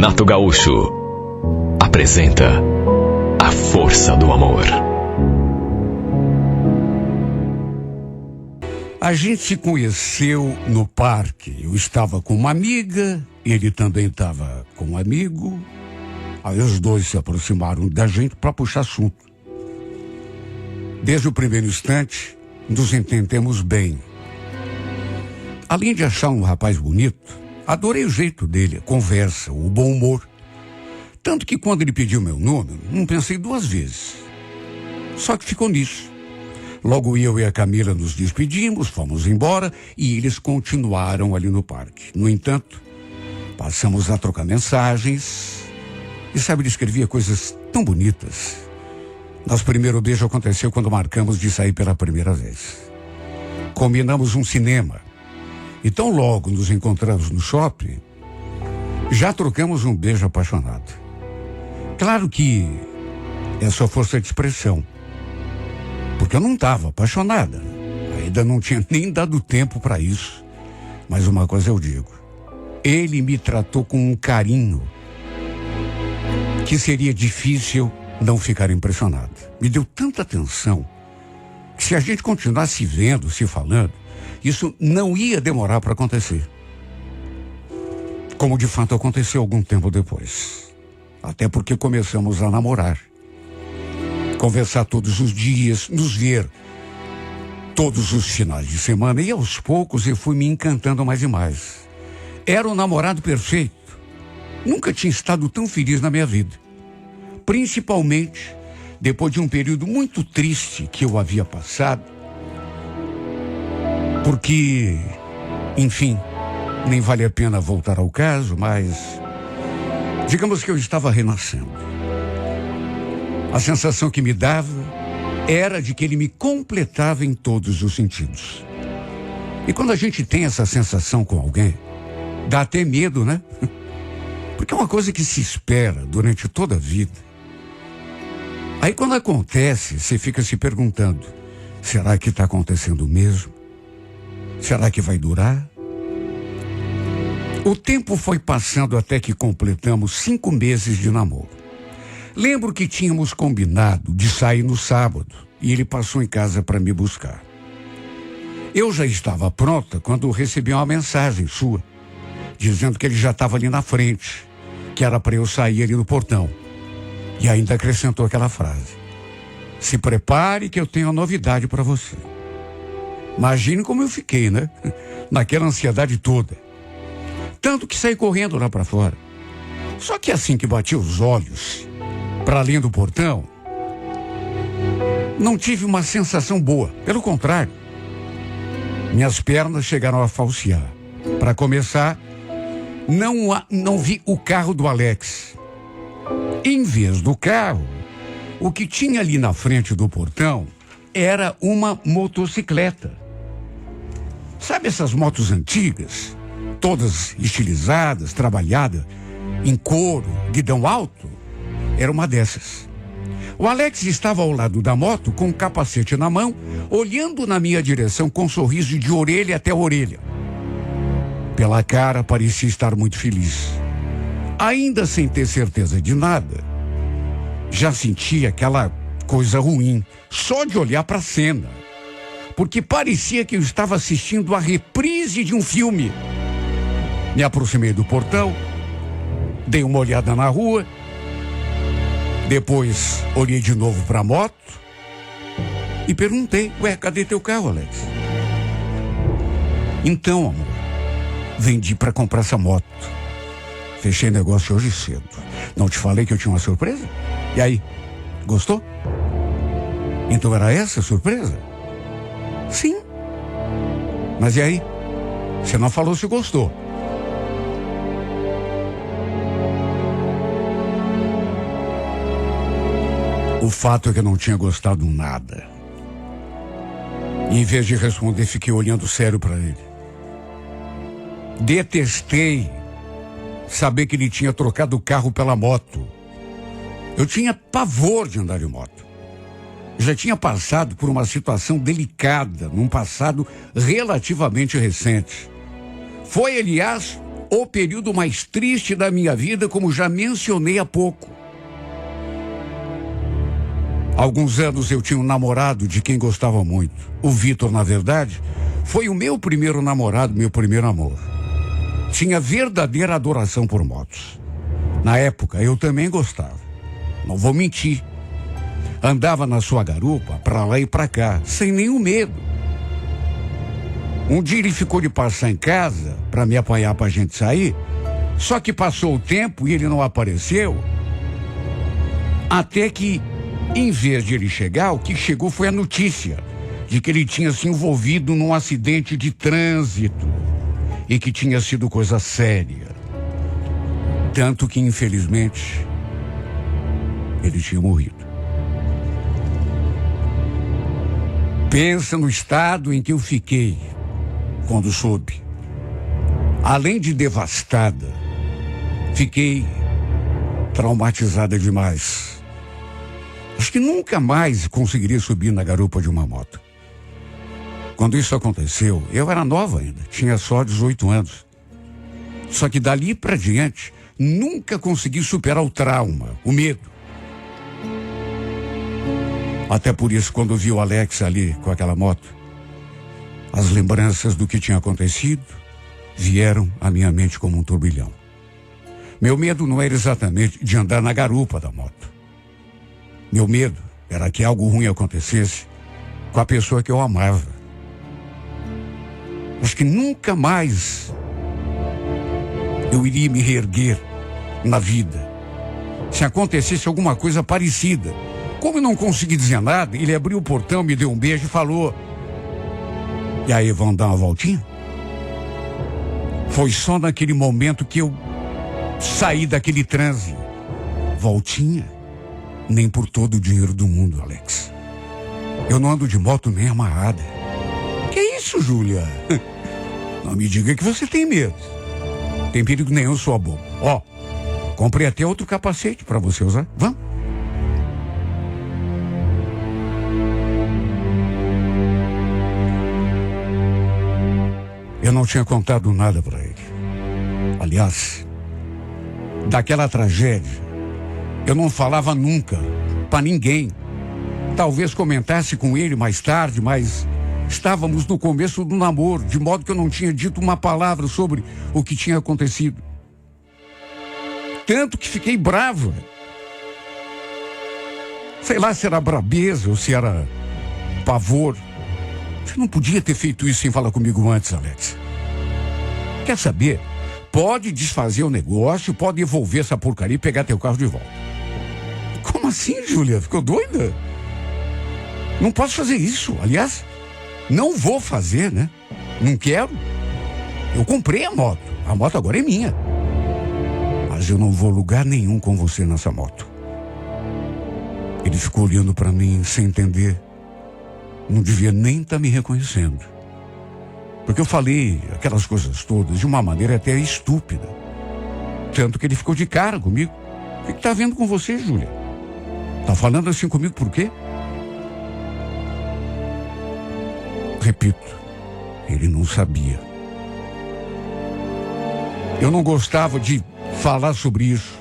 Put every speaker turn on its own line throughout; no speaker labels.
Renato Gaúcho apresenta A Força do Amor.
A gente se conheceu no parque. Eu estava com uma amiga, ele também estava com um amigo. Aí os dois se aproximaram da gente para puxar assunto. Desde o primeiro instante, nos entendemos bem. Além de achar um rapaz bonito, adorei o jeito dele, a conversa, o bom humor. Tanto que quando ele pediu meu número, não pensei duas vezes. Só que ficou nisso. Logo eu e a Camila nos despedimos, fomos embora e eles continuaram ali no parque. No entanto, passamos a trocar mensagens. E sabe, ele escrevia coisas tão bonitas. Nosso primeiro beijo aconteceu quando marcamos de sair pela primeira vez. Combinamos um cinema. E tão logo nos encontramos no shopping, já trocamos um beijo apaixonado. Claro que é só força de expressão. Porque eu não estava apaixonada. Ainda não tinha nem dado tempo para isso. Mas uma coisa eu digo. Ele me tratou com um carinho que seria difícil não ficar impressionado. Me deu tanta atenção que se a gente continuasse se vendo, se falando, isso não ia demorar para acontecer. Como de fato aconteceu algum tempo depois. Até porque começamos a namorar. Conversar todos os dias, nos ver todos os finais de semana. E aos poucos eu fui me encantando mais e mais. Era o namorado perfeito. Nunca tinha estado tão feliz na minha vida. Principalmente depois de um período muito triste que eu havia passado. Porque, enfim, nem vale a pena voltar ao caso, mas digamos que eu estava renascendo. A sensação que me dava era de que ele me completava em todos os sentidos. E quando a gente tem essa sensação com alguém, dá até medo, né? Porque é uma coisa que se espera durante toda a vida. Aí quando acontece, você fica se perguntando, será que está acontecendo mesmo? Será que vai durar? O tempo foi passando até que completamos 5 meses de namoro. Lembro que tínhamos combinado de sair no sábado e ele passou em casa para me buscar. Eu já estava pronta quando recebi uma mensagem sua, dizendo que ele já estava ali na frente, que era para eu sair ali no portão. E ainda acrescentou aquela frase: se prepare que eu tenho uma novidade para você. Imagine como eu fiquei, né? Naquela ansiedade toda. Tanto que saí correndo lá para fora. Só que assim que bati os olhos para além do portão, não tive uma sensação boa. Pelo contrário, minhas pernas chegaram a falsear. Para começar, não vi o carro do Alex. Em vez do carro, o que tinha ali na frente do portão era uma motocicleta. Sabe essas motos antigas, todas estilizadas, trabalhadas em couro, guidão alto? Era uma dessas. O Alex estava ao lado da moto com um capacete na mão, olhando na minha direção com um sorriso de orelha até orelha. Pela cara parecia estar muito feliz. Ainda sem ter certeza de nada, já sentia aquela coisa ruim, só de olhar para a cena. Porque parecia que eu estava assistindo a reprise de um filme. Me aproximei do portão, dei uma olhada na rua, depois olhei de novo para a moto e perguntei: ué, cadê teu carro, Alex? Então, amor, vendi para comprar essa moto. Fechei negócio hoje cedo. Não te falei que eu tinha uma surpresa? E aí, gostou? Então era essa a surpresa? Sim. Mas e aí? Você não falou se gostou. O fato é que eu não tinha gostado nada. E em vez de responder, fiquei olhando sério para ele. Detestei saber que ele tinha trocado o carro pela moto. Eu tinha pavor de andar de moto. Já tinha passado por uma situação delicada num passado relativamente recente. Foi, aliás, o período mais triste da minha vida, como já mencionei há pouco. Há alguns anos eu tinha um namorado de quem gostava muito. O Vitor, na verdade, foi o meu primeiro namorado, meu primeiro amor. Tinha verdadeira adoração por motos. Na época, eu também gostava. Não vou mentir. Andava na sua garupa, pra lá e pra cá, sem nenhum medo. Um dia ele ficou de passar em casa pra me apanhar pra gente sair. Só que passou o tempo e ele não apareceu. Até que, em vez de ele chegar, o que chegou foi a notícia de que ele tinha se envolvido num acidente de trânsito e que tinha sido coisa séria. Tanto que, infelizmente, ele tinha morrido. Pensa no estado em que eu fiquei quando soube. Além de devastada, fiquei traumatizada demais. Acho que nunca mais conseguiria subir na garupa de uma moto. Quando isso aconteceu, eu era nova ainda, tinha só 18 anos. Só que dali pra diante, nunca consegui superar o trauma, o medo. Até por isso, quando vi o Alex ali com aquela moto, as lembranças do que tinha acontecido vieram à minha mente como um turbilhão. Meu medo não era exatamente de andar na garupa da moto. Meu medo era que algo ruim acontecesse com a pessoa que eu amava. Acho que nunca mais eu iria me reerguer na vida se acontecesse alguma coisa parecida. Como eu não consegui dizer nada, ele abriu o portão, me deu um beijo e falou: "E aí, vamos dar uma voltinha?" Foi só naquele momento que eu saí daquele transe. Voltinha? Nem por todo o dinheiro do mundo, Alex. Eu não ando de moto nem amarrada. Que isso, Júlia? Não me diga que você tem medo. Tem perigo nenhum, sua boba. Ó, comprei até outro capacete para você usar. Vamos? Eu não tinha contado nada para ele. Aliás, daquela tragédia, eu não falava nunca para ninguém. Talvez comentasse com ele mais tarde, mas estávamos no começo do namoro, de modo que eu não tinha dito uma palavra sobre o que tinha acontecido. Tanto que fiquei bravo. Sei lá se era brabeza ou se era pavor. Você não podia ter feito isso sem falar comigo antes, Alex. Quer saber? Pode desfazer o negócio, pode devolver essa porcaria e pegar teu carro de volta. Como assim, Júlia? Ficou doida? Não posso fazer isso. Aliás, não vou fazer, né? Não quero. Eu comprei a moto. A moto agora é minha. Mas eu não vou lugar nenhum com você nessa moto. Ele ficou olhando para mim sem entender. Não devia nem estar me reconhecendo. Porque eu falei aquelas coisas todas de uma maneira até estúpida. Tanto que ele ficou de cara comigo. O que está vendo com você, Júlia? Tá falando assim comigo por quê? Repito, ele não sabia. Eu não gostava de falar sobre isso.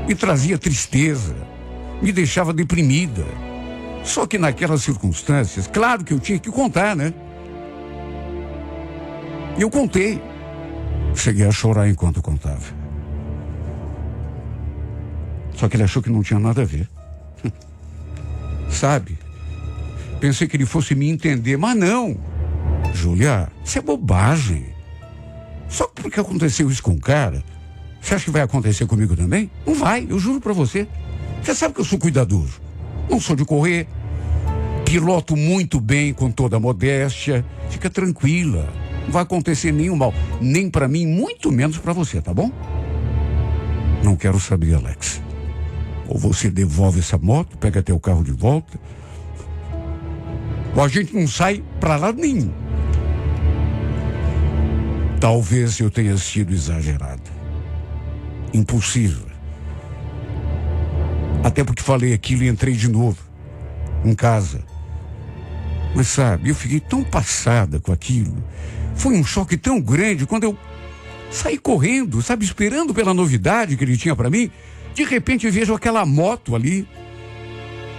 Me trazia tristeza, me deixava deprimida. Só que naquelas circunstâncias, claro que eu tinha que contar, né? E eu contei. Cheguei a chorar enquanto contava. Só que ele achou que não tinha nada a ver. Sabe? Pensei que ele fosse me entender, mas não. Júlia, isso é bobagem. Só porque aconteceu isso com o cara, você acha que vai acontecer comigo também? Não vai, eu juro pra você. Você sabe que eu sou cuidadoso. Não sou de correr. Piloto muito bem, com toda a modéstia. Fica tranquila. Não vai acontecer nenhum mal. Nem pra mim, muito menos pra você, tá bom? Não quero saber, Alex. Ou você devolve essa moto, pega teu carro de volta, ou a gente não sai pra lado nenhum. Talvez eu tenha sido exagerada, impulsiva. Até porque falei aquilo e entrei de novo em casa. Mas sabe, eu fiquei tão passada com aquilo. Foi um choque tão grande quando eu Saí correndo, sabe, esperando pela novidade que ele tinha para mim. De repente eu vejo aquela moto ali.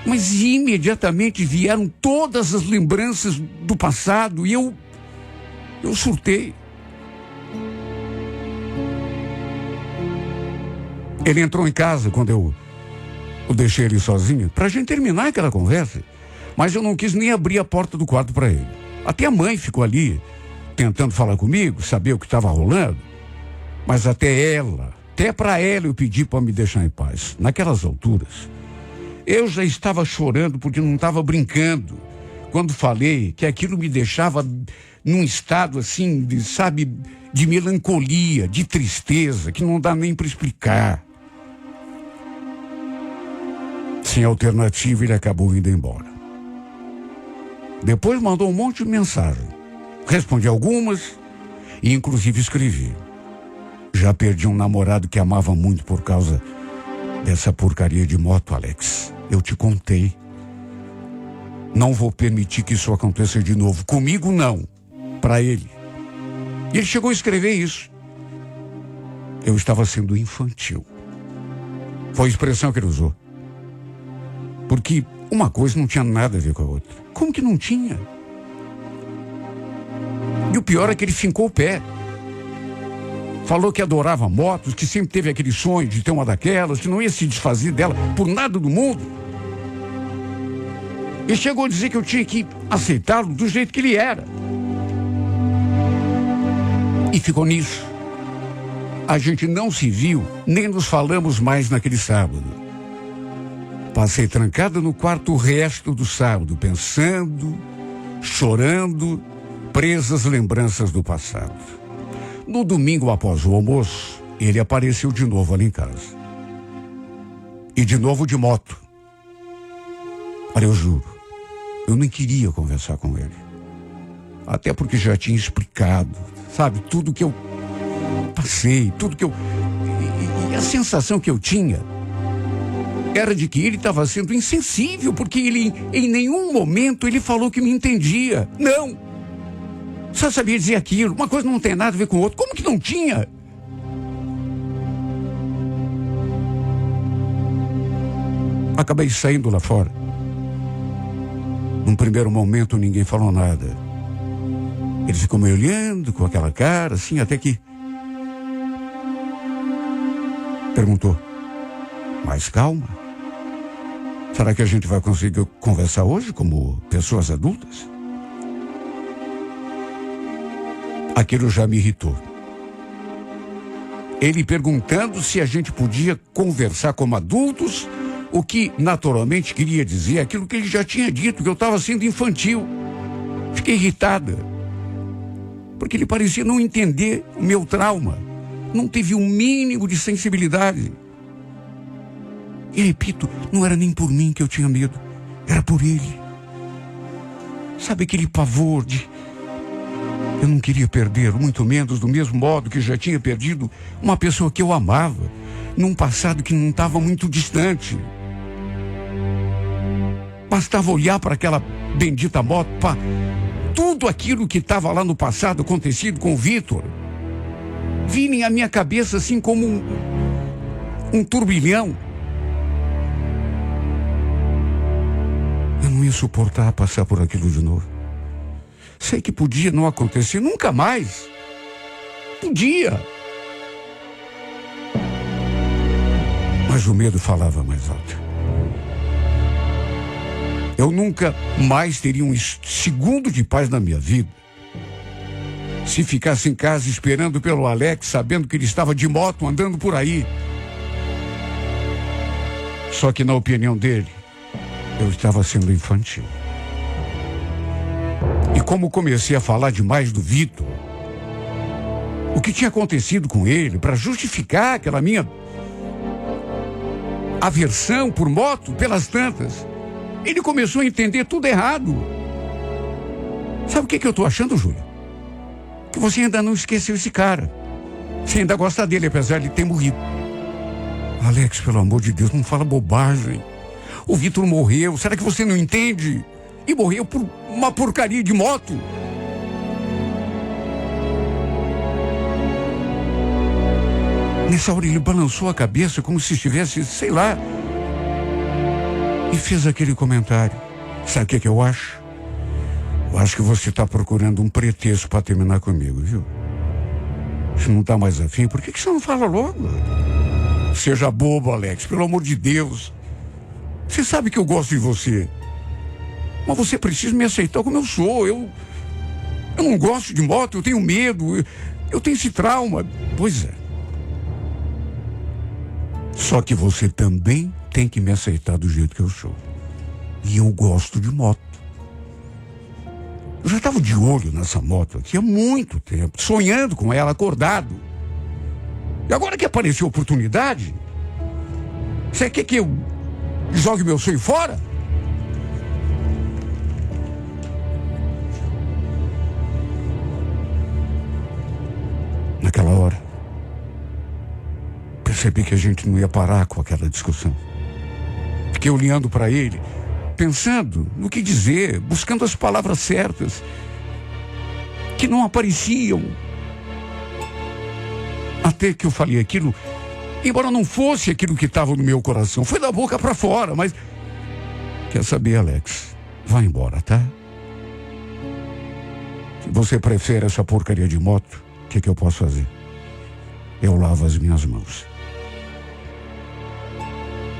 Mas imediatamente vieram todas as lembranças do passado e eu surtei. Ele entrou em casa quando eu deixei ele sozinho pra gente terminar aquela conversa. Mas eu não quis nem abrir a porta do quarto para ele. Até a mãe ficou ali tentando falar comigo, saber o que estava rolando. Mas até para ela eu pedi para me deixar em paz. Naquelas alturas, eu já estava chorando porque não estava brincando. Quando falei que aquilo me deixava num estado assim, de melancolia, de tristeza, que não dá nem para explicar. Sem alternativa, ele acabou indo embora. Depois mandou um monte de mensagem. Respondi algumas e inclusive escrevi. Já perdi um namorado que amava muito por causa dessa porcaria de moto, Alex. Eu te contei. Não vou permitir que isso aconteça de novo. Comigo, não. Para ele. E ele chegou a escrever isso. Eu estava sendo infantil. Foi a expressão que ele usou. Porque uma coisa não tinha nada a ver com a outra. Como que não tinha? E o pior é que ele fincou o pé. Falou que adorava motos, que sempre teve aquele sonho de ter uma daquelas, que não ia se desfazer dela por nada do mundo. E chegou a dizer que eu tinha que aceitá-lo do jeito que ele era. E ficou nisso. A gente não se viu, nem nos falamos mais naquele sábado. Passei trancada no quarto o resto do sábado, pensando, chorando, presas lembranças do passado. No domingo após o almoço, ele apareceu de novo ali em casa. E de novo de moto. Olha, eu juro, eu nem queria conversar com ele. Até porque já tinha explicado, sabe, tudo que eu passei, tudo que eu... E a sensação que eu tinha era de que ele estava sendo insensível, porque ele, em nenhum momento, ele falou que me entendia. Não! Só sabia dizer aquilo. Uma coisa não tem nada a ver com a outra. Como que não tinha? Acabei saindo lá fora. Num primeiro momento, ninguém falou nada. Ele ficou me olhando com aquela cara, assim, até que perguntou: mais calma? Será que a gente vai conseguir conversar hoje como pessoas adultas? Aquilo já me irritou. Ele perguntando se a gente podia conversar como adultos, o que naturalmente queria dizer aquilo que ele já tinha dito, que eu estava sendo infantil. Fiquei irritada, porque ele parecia não entender o meu trauma. Não teve um mínimo de sensibilidade. E repito, não era nem por mim que eu tinha medo, era por ele. Sabe aquele pavor de... Eu não queria perder, muito menos do mesmo modo que já tinha perdido uma pessoa que eu amava, num passado que não estava muito distante. Bastava olhar para aquela bendita moto, para tudo aquilo que estava lá no passado acontecido com o Vitor, virem à minha cabeça assim como um turbilhão. Eu não ia suportar passar por aquilo de novo. Sei que podia não acontecer nunca mais. Podia. Mas o medo falava mais alto. Eu nunca mais teria um segundo de paz na minha vida se ficasse em casa esperando pelo Alex, sabendo que ele estava de moto andando por aí. Só que na opinião dele, eu estava sendo infantil. E como comecei a falar demais do Vitor, o que tinha acontecido com ele, para justificar aquela minha aversão por moto, pelas tantas, ele começou a entender tudo errado. Sabe o que eu tô achando, Júlia? Que você ainda não esqueceu esse cara. Você ainda gosta dele, apesar de ter morrido. Alex, pelo amor de Deus, não fala bobagem. O Vitor morreu, será que você não entende? E morreu por uma porcaria de moto. Nessa hora ele balançou a cabeça como se estivesse, sei lá, e fez aquele comentário. Sabe o que eu acho? Eu acho que você está procurando um pretexto para terminar comigo, viu? Você não está mais afim, por que você não fala logo? Seja bobo, Alex, pelo amor de Deus. Você sabe que eu gosto de você. Mas você precisa me aceitar como eu sou. Eu não gosto de moto, eu tenho medo, eu tenho esse trauma. Pois é. Só que você também tem que me aceitar do jeito que eu sou. E eu gosto de moto. Eu já estava de olho nessa moto aqui há muito tempo, sonhando com ela, acordado. E agora que apareceu a oportunidade, você quer que eu jogue meu sonho fora? Naquela hora, percebi que a gente não ia parar com aquela discussão. Fiquei olhando para ele, pensando no que dizer, buscando as palavras certas, que não apareciam. Até que eu falei aquilo, embora não fosse aquilo que estava no meu coração. Foi da boca para fora, mas... Quer saber, Alex? Vai embora, tá? Se você prefere essa porcaria de moto, o que eu posso fazer? Eu lavo as minhas mãos.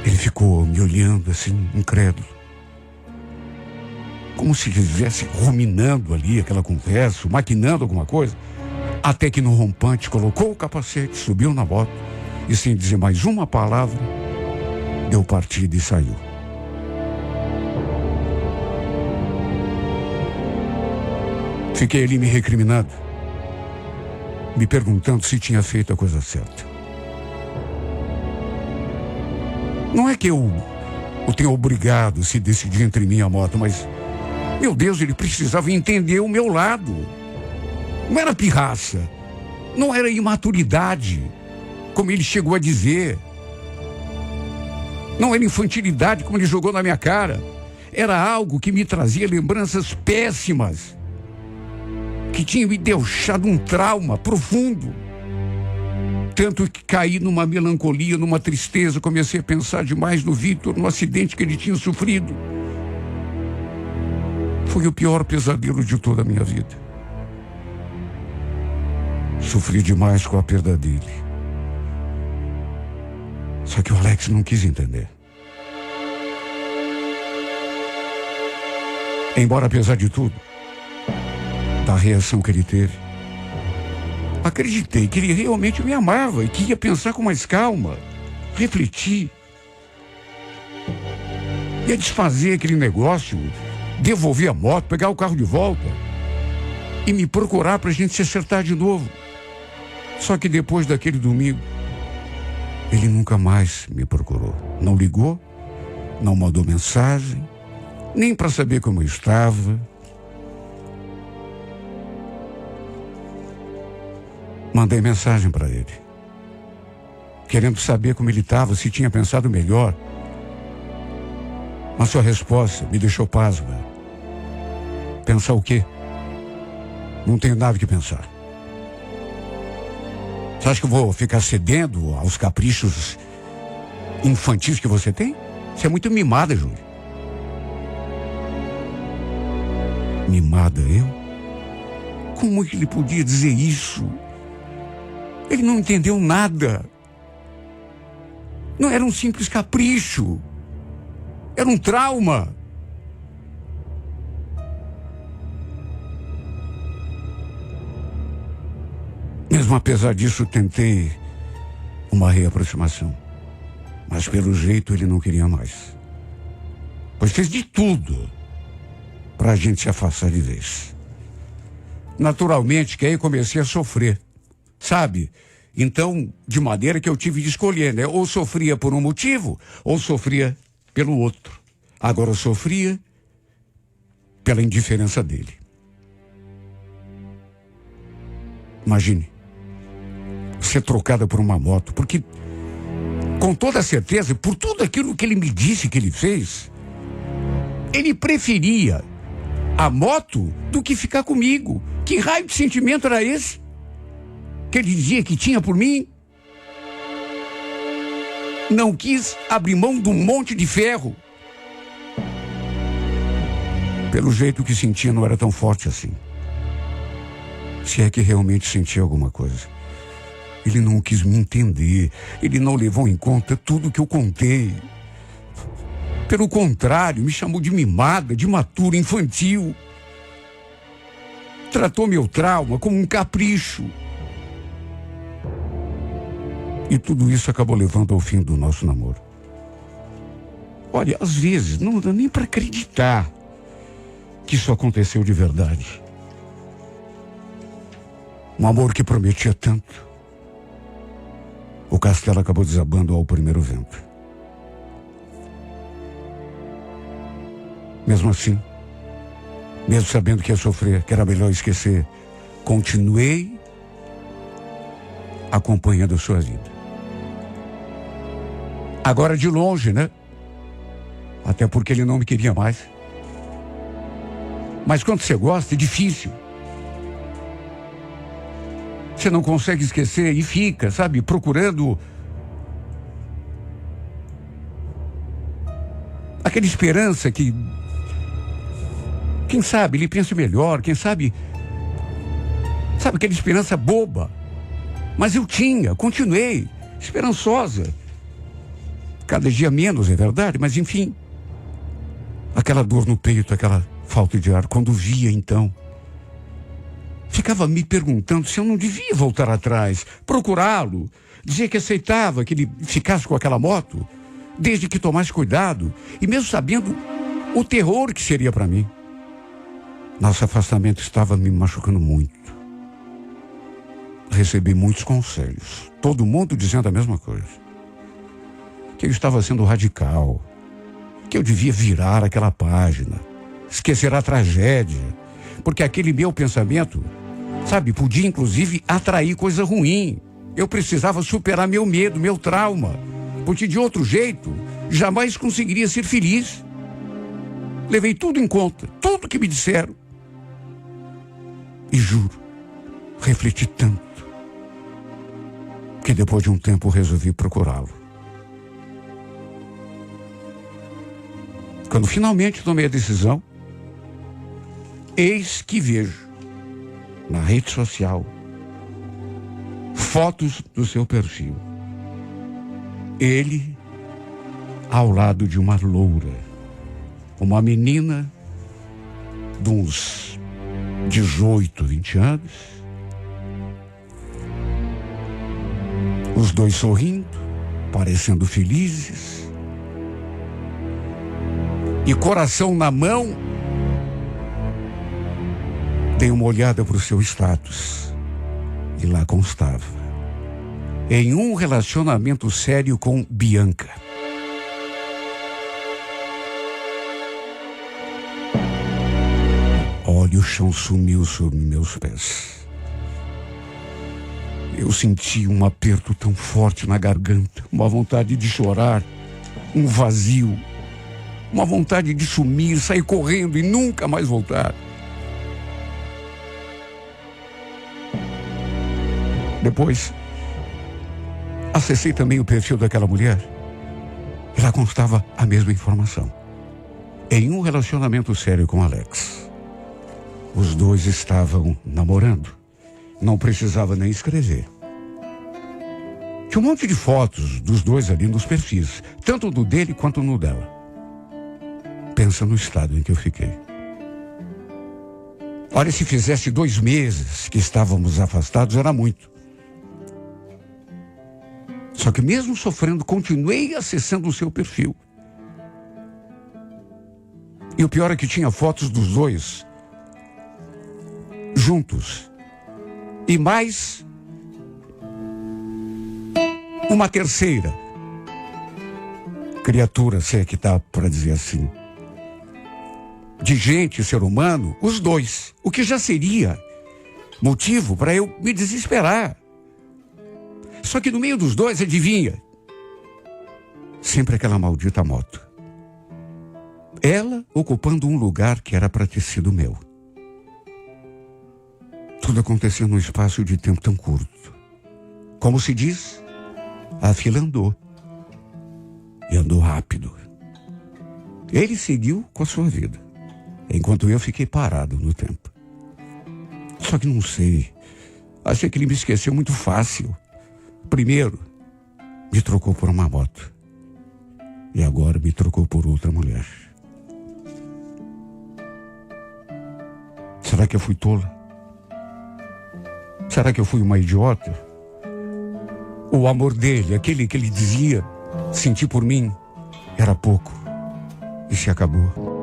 Ele ficou me olhando assim, incrédulo. Como se estivesse ruminando ali aquela conversa, maquinando alguma coisa. Até que no rompante colocou o capacete, subiu na moto e, sem dizer mais uma palavra, deu partida e saiu. Fiquei ali me recriminando, me perguntando se tinha feito a coisa certa. Não é que eu o tenha obrigado a se decidir entre mim e a moto, mas, meu Deus, ele precisava entender o meu lado. Não era pirraça, não era imaturidade, como ele chegou a dizer. Não era infantilidade, como ele jogou na minha cara. Era algo que me trazia lembranças péssimas, que tinha me deixado um trauma profundo. Tanto que caí numa melancolia, numa tristeza, comecei a pensar demais no Vitor, no acidente que ele tinha sofrido. Foi o pior pesadelo de toda a minha vida. Sofri demais com a perda dele. Só que o Alex não quis entender. Embora, apesar de tudo, da reação que ele teve, acreditei que ele realmente me amava e que ia pensar com mais calma, refletir. Ia desfazer aquele negócio, devolver a moto, pegar o carro de volta e me procurar para a gente se acertar de novo. Só que depois daquele domingo, ele nunca mais me procurou. Não ligou, não mandou mensagem, nem para saber como eu estava. Mandei mensagem para ele, querendo saber como ele estava, se tinha pensado melhor. Mas sua resposta me deixou pasma. Pensar o quê? Não tenho nada que pensar. Você acha que eu vou ficar cedendo aos caprichos infantis que você tem? Você é muito mimada, Júlia. Mimada, eu? Como ele podia dizer isso? Ele não entendeu nada. Não era um simples capricho. Era um trauma. Mesmo apesar disso, tentei uma reaproximação. Mas pelo jeito ele não queria mais. Pois fez de tudo para a gente se afastar de vez. Naturalmente que aí comecei a sofrer. Sabe? Então, de maneira que eu tive de escolher, né? Ou sofria por um motivo, ou sofria pelo outro. Agora eu sofria pela indiferença dele. Imagine, ser trocada por uma moto, porque, com toda certeza, por tudo aquilo que ele me disse que ele fez, ele preferia a moto do que ficar comigo. Que raio de sentimento era esse que ele dizia que tinha por mim? Não quis abrir mão de um monte de ferro. Pelo jeito que sentia, não era tão forte assim. Se é que realmente sentia alguma coisa. Ele não quis me entender. Ele não levou em conta tudo que eu contei. Pelo contrário, me chamou de mimada, de imatura, infantil. Tratou meu trauma como um capricho. E tudo isso acabou levando ao fim do nosso namoro. Olha, às vezes não dá nem para acreditar que isso aconteceu de verdade. Um amor que prometia tanto. O castelo acabou desabando ao primeiro vento. Mesmo assim, mesmo sabendo que ia sofrer, que era melhor esquecer, continuei acompanhando a sua vida. Agora de longe, né? Até porque ele não me queria mais. Mas quando você gosta, é difícil. Você não consegue esquecer e fica, sabe, procurando aquela esperança que, quem sabe, ele pensa melhor, quem sabe aquela esperança boba. Mas eu tinha, continuei, esperançosa. Cada dia menos, é verdade, mas enfim. Aquela dor no peito, aquela falta de ar, quando via então, ficava me perguntando se eu não devia voltar atrás, procurá-lo, dizer que aceitava que ele ficasse com aquela moto, desde que tomasse cuidado, e mesmo sabendo o terror que seria para mim. Nosso afastamento estava me machucando muito. Recebi muitos conselhos, todo mundo dizendo a mesma coisa. Que eu estava sendo radical, que eu devia virar aquela página, esquecer a tragédia, porque aquele meu pensamento, sabe, podia inclusive atrair coisa ruim. Eu precisava superar meu medo, meu trauma, porque de outro jeito jamais conseguiria ser feliz. Levei tudo em conta, tudo que me disseram. E juro, refleti tanto, que depois de um tempo resolvi procurá-lo. Quando finalmente tomei a decisão, eis que vejo na rede social fotos do seu perfil. Ele ao lado de uma loura, uma menina de uns 18, 20 anos. Os dois sorrindo, parecendo felizes. E coração na mão, dei uma olhada para o seu status. E lá constava: em um relacionamento sério com Bianca. Olha, o chão sumiu sob meus pés. Eu senti um aperto tão forte na garganta, uma vontade de chorar, um vazio. Uma vontade de sumir, sair correndo e nunca mais voltar. Depois, acessei também o perfil daquela mulher. E lá constava a mesma informação. Em um relacionamento sério com Alex. Os dois estavam namorando. Não precisava nem escrever. Tinha um monte de fotos dos dois ali nos perfis, tanto do dele quanto no dela. Pensa no estado em que eu fiquei. Olha, se fizesse 2 meses que estávamos afastados, era muito. Só que mesmo sofrendo, continuei acessando o seu perfil. E o pior é que tinha fotos dos dois juntos. E mais uma terceira criatura, se é que dá para dizer assim. De gente, ser humano, os dois. O que já seria motivo para eu me desesperar. Só que no meio dos dois, adivinha? Sempre aquela maldita moto. Ela ocupando um lugar que era para ter sido meu. Tudo aconteceu num espaço de tempo tão curto. Como se diz, a fila andou. e andou rápido. Ele seguiu com a sua vida, enquanto eu fiquei parado no tempo. Só que não sei, achei que ele me esqueceu muito fácil. Primeiro, me trocou por uma moto. E agora me trocou por outra mulher. Será que eu fui tola? Será que eu fui uma idiota? O amor dele, aquele que ele dizia sentir por mim, era pouco e se acabou.